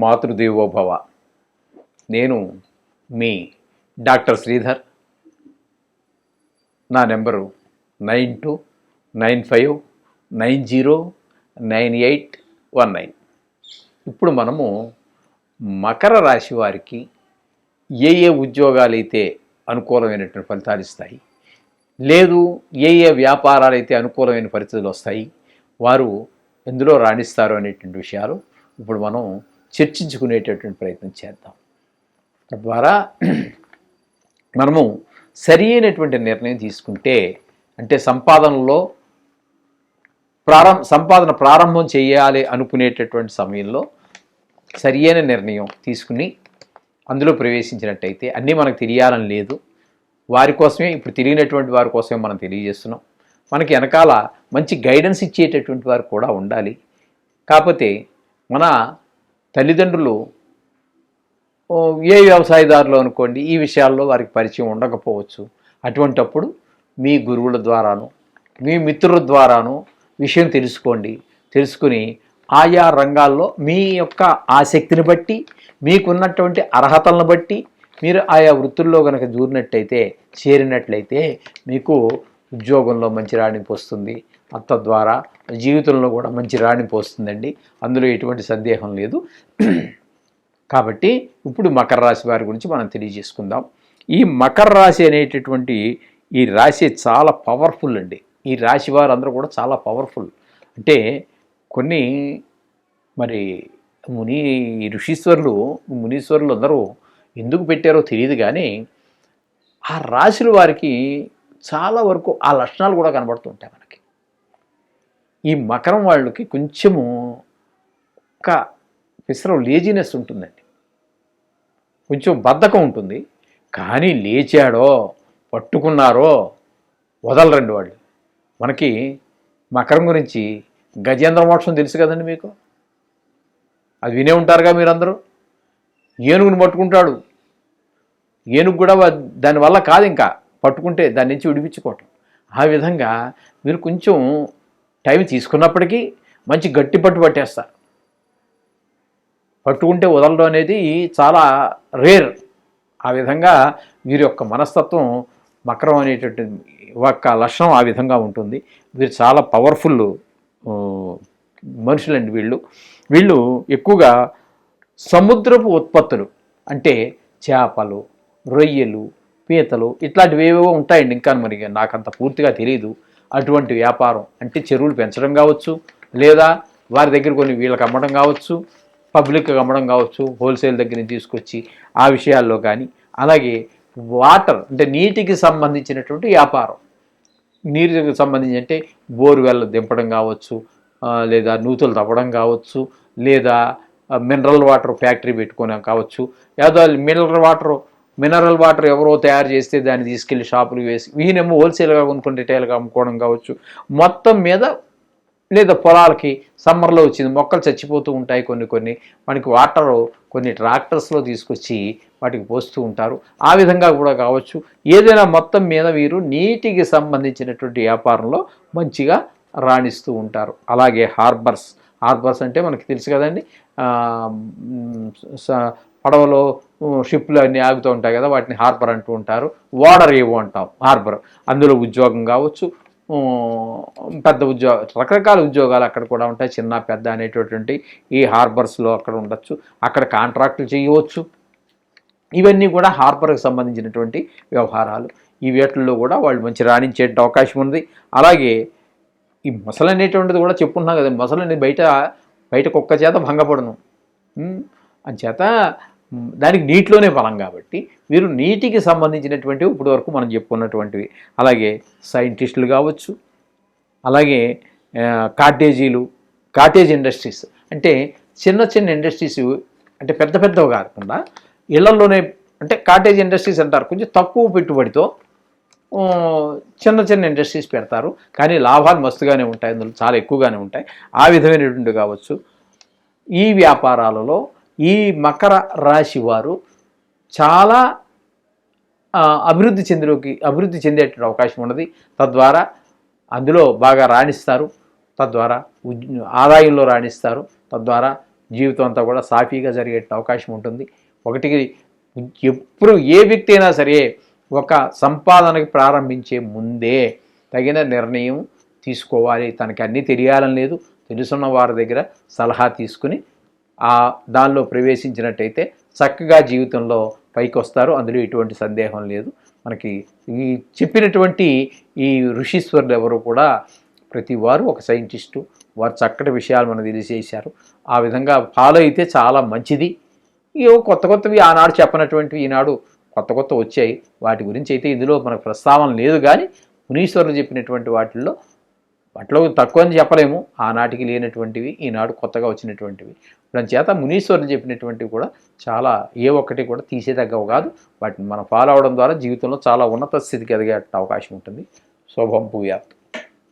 మాతృదేవోభవ. నేను మీ డాక్టర్ శ్రీధర్. నా నెంబరు 9295909819. ఇప్పుడు మనము మకర రాశి వారికి ఏ ఉద్యోగాలు అయితే అనుకూలమైనటువంటి ఫలితాలు ఇస్తాయి, లేదు ఏ వ్యాపారాలు అయితే అనుకూలమైన పరిస్థితులు వస్తాయి, వారు ఎందులో రాణిస్తారు అనేటువంటి విషయాలు ఇప్పుడు మనం చర్చించుకునేటటువంటి ప్రయత్నం చేద్దాం. తద్వారా మనము సరి అయినటువంటి నిర్ణయం తీసుకుంటే, అంటే సంపాదన ప్రారంభం చేయాలి అనుకునేటటువంటి సమయంలో సరి అయిన నిర్ణయం తీసుకుని అందులో ప్రవేశించినట్టయితే, అన్నీ మనకు తెలియాలని లేదు, వారి కోసమే ఇప్పుడు తెలియనటువంటి వారి కోసమే మనం తెలియజేస్తున్నాం. మనకి వెనకాల మంచి గైడెన్స్ ఇచ్చేటటువంటి వారు కూడా ఉండాలి. కాకపోతే మన తల్లిదండ్రులు ఏ వ్యవసాయదారులు అనుకోండి, ఈ విషయాల్లో వారికి పరిచయం ఉండకపోవచ్చు. అటువంటప్పుడు మీ గురువుల ద్వారాను మీ మిత్రుల ద్వారాను విషయం తెలుసుకుని ఆయా రంగాల్లో మీ యొక్క ఆసక్తిని బట్టి, మీకున్నటువంటి అర్హతలను బట్టి మీరు ఆయా వృత్తుల్లో కనుక చేరినట్లయితే మీకు ఉద్యోగంలో మంచి రాణింపు వస్తుంది. తద్వారా జీవితంలో కూడా మంచి రాణింపు వస్తుందండి, అందులో ఎటువంటి సందేహం లేదు. కాబట్టి ఇప్పుడు మకర రాశి వారి గురించి మనం తెలియజేసుకుందాం. ఈ మకర రాశి అనేటటువంటి ఈ రాశి చాలా పవర్ఫుల్ అండి. ఈ రాశి వారు అందరూ కూడా చాలా పవర్ఫుల్. అంటే కొన్ని మరి మునీశ్వరులు అందరూ ఎందుకు పెట్టారో తెలియదు, కానీ ఆ రాశుల వారికి చాలా వరకు ఆ లక్షణాలు కూడా కనబడుతుంటాయి మనకి. ఈ మకరం వాళ్ళకి కొంచెము ఒక పిసరం లేజినెస్ ఉంటుందండి, కొంచెం బద్ధకం ఉంటుంది. కానీ లేచాడో పట్టుకున్నారో వదలరండి వాళ్ళు. మనకి మకరం గురించి గజేంద్ర మోక్షం తెలుసు కదండి మీకు, అది వినే ఉంటారుగా మీరందరూ. ఏనుగుని పట్టుకుంటాడు, ఏనుగు కూడా దానివల్ల కాదు, ఇంకా పట్టుకుంటే దాని నుంచి విడిపించుకోవటం. ఆ విధంగా మీరు కొంచెం టైం తీసుకున్నప్పటికీ మంచి గట్టి పట్టేస్తారు. పట్టుకుంటే వదలడం అనేది చాలా రేర్. ఆ విధంగా వీరి యొక్క మనస్తత్వం, మకరం అనేటువంటి ఒక్క లక్షణం ఆ విధంగా ఉంటుంది. వీరు చాలా పవర్ఫుల్ మనుషులండి. వీళ్ళు ఎక్కువగా సముద్రపు ఉత్పత్తులు, అంటే చేపలు, రొయ్యలు, పీతలు ఇట్లాంటివి ఏవేవో ఉంటాయండి. ఇంకా మరి నాకంత పూర్తిగా తెలియదు. అటువంటి వ్యాపారం, అంటే చెరువులు పెంచడం కావచ్చు, లేదా వారి దగ్గర కొన్ని వీళ్ళకి అమ్మడం కావచ్చు, పబ్లిక్గా అమ్మడం కావచ్చు, హోల్సేల్ దగ్గర నుంచి తీసుకొచ్చి ఆ విషయాల్లో కానీ, అలాగే వాటర్ అంటే నీటికి సంబంధించినటువంటి వ్యాపారం, నీటికి సంబంధించి అంటే బోర్వెల్ దింపడం కావచ్చు, లేదా నూతులు తవ్వడం కావచ్చు, లేదా మినరల్ వాటర్ ఫ్యాక్టరీ పెట్టుకోవడం కావచ్చు, లేదా మినరల్ వాటర్ ఎవరో తయారు చేస్తే దాన్ని తీసుకెళ్లి షాపులు వేసి ఈయనేమో హోల్సేల్గా కొనుక్కొని రిటైల్గా అమ్ముకోవడం కావచ్చు. మొత్తం మీద లేదా పొలాలకి సమ్మర్లో వచ్చింది, మొక్కలు చచ్చిపోతూ ఉంటాయి, కొన్ని మనకి వాటర్ కొన్ని ట్రాక్టర్స్లో తీసుకొచ్చి వాటికి పోస్తూ ఉంటారు. ఆ విధంగా కూడా కావచ్చు. ఏదైనా మొత్తం మీద వీరు నీటికి సంబంధించినటువంటి వ్యాపారంలో మంచిగా రాణిస్తూ ఉంటారు. అలాగే హార్బర్స్ అంటే మనకి తెలుసు కదండి, పడవలో షిప్లు అన్నీ ఆగుతూ ఉంటాయి కదా, వాటిని హార్బర్ అంటూ ఉంటారు. వాటర్ ఏవో అంటాం హార్బర్. అందులో ఉద్యోగం కావచ్చు, పెద్ద రకరకాల ఉద్యోగాలు అక్కడ కూడా ఉంటాయి, చిన్న పెద్ద అనేటటువంటి ఈ హార్బర్స్లో అక్కడ ఉండొచ్చు. అక్కడ కాంట్రాక్టులు చేయవచ్చు. ఇవన్నీ కూడా హార్బర్కి సంబంధించినటువంటి వ్యవహారాలు. ఈ వీటిల్లో కూడా వాళ్ళు మంచి రాణించే అవకాశం ఉంది. అలాగే ఈ మొసలు అనేటువంటిది కూడా చెప్పుకున్నాం కదా, మొసలు అనేది బయట కుక్క చేత భంగపడను, అంచేత దానికి నీటిలోనే బలం. కాబట్టి వీరు నీటికి సంబంధించినటువంటివి ఇప్పుడు వరకు మనం చెప్పుకున్నటువంటివి. అలాగే సైంటిస్టులు కావచ్చు, అలాగే కాటేజ్ ఇండస్ట్రీస్, అంటే చిన్న ఇండస్ట్రీస్, అంటే పెద్దవి కాకుండా ఇళ్లలోనే, అంటే కాటేజ్ ఇండస్ట్రీస్ అంటారు. కొంచెం తక్కువ పెట్టుబడితో చిన్న ఇండస్ట్రీస్ పెడతారు, కానీ లాభాలు మస్తుగానే ఉంటాయి, అందులో చాలా ఎక్కువగానే ఉంటాయి. ఆ విధమైనటువంటి కావచ్చు. ఈ వ్యాపారాలలో ఈ మకర రాశి వారు చాలా అభివృద్ధి చెందేటువంటి అవకాశం ఉన్నది. తద్వారా అందులో బాగా రాణిస్తారు, తద్వారా ఆదాయంలో రాణిస్తారు, తద్వారా జీవితం అంతా కూడా సాఫీగా జరిగే అవకాశం ఉంటుంది. ఒకటికి ఎప్పుడు ఏ వ్యక్తి అయినా సరే ఒక సంపాదనకి ప్రారంభించే ముందే తగిన నిర్ణయం తీసుకోవాలి. తనకి అన్నీ తెలియాలని లేదు, తెలుసున్న వారి దగ్గర సలహా తీసుకుని దానిలో ప్రవేశించినట్టయితే చక్కగా జీవితంలో పైకి వస్తారు. అందులో ఎటువంటి సందేహం లేదు. మనకి ఈ చెప్పినటువంటి ఈ ఋషీశ్వరులు ఎవరు కూడా ప్రతి వారు ఒక సైంటిస్టు, వారు చక్కటి విషయాలు మనకు తెలియజేశారు. ఆ విధంగా ఫాలో అయితే చాలా మంచిది. ఏవో కొత్త కొత్తవి ఆనాడు చెప్పనటువంటివి ఈనాడు కొత్త కొత్త వచ్చాయి. వాటి గురించి అయితే ఇందులో మనకు ప్రస్తావన లేదు. కానీ మునీశ్వరులు చెప్పినటువంటి వాటిల్లో తక్కువ అని చెప్పలేము. ఆనాటికి లేనటువంటివి ఈనాడు కొత్తగా వచ్చినటువంటివి. చేత మునీశ్వరులు చెప్పినటువంటివి కూడా చాలా ఏ ఒక్కటి కూడా తీసేదగ్గవు కాదు. వాటిని మనం ఫాలో అవడం ద్వారా జీవితంలో చాలా ఉన్నత స్థితికి ఎదిగే అవకాశం ఉంటుంది. శుభం భూయాత్.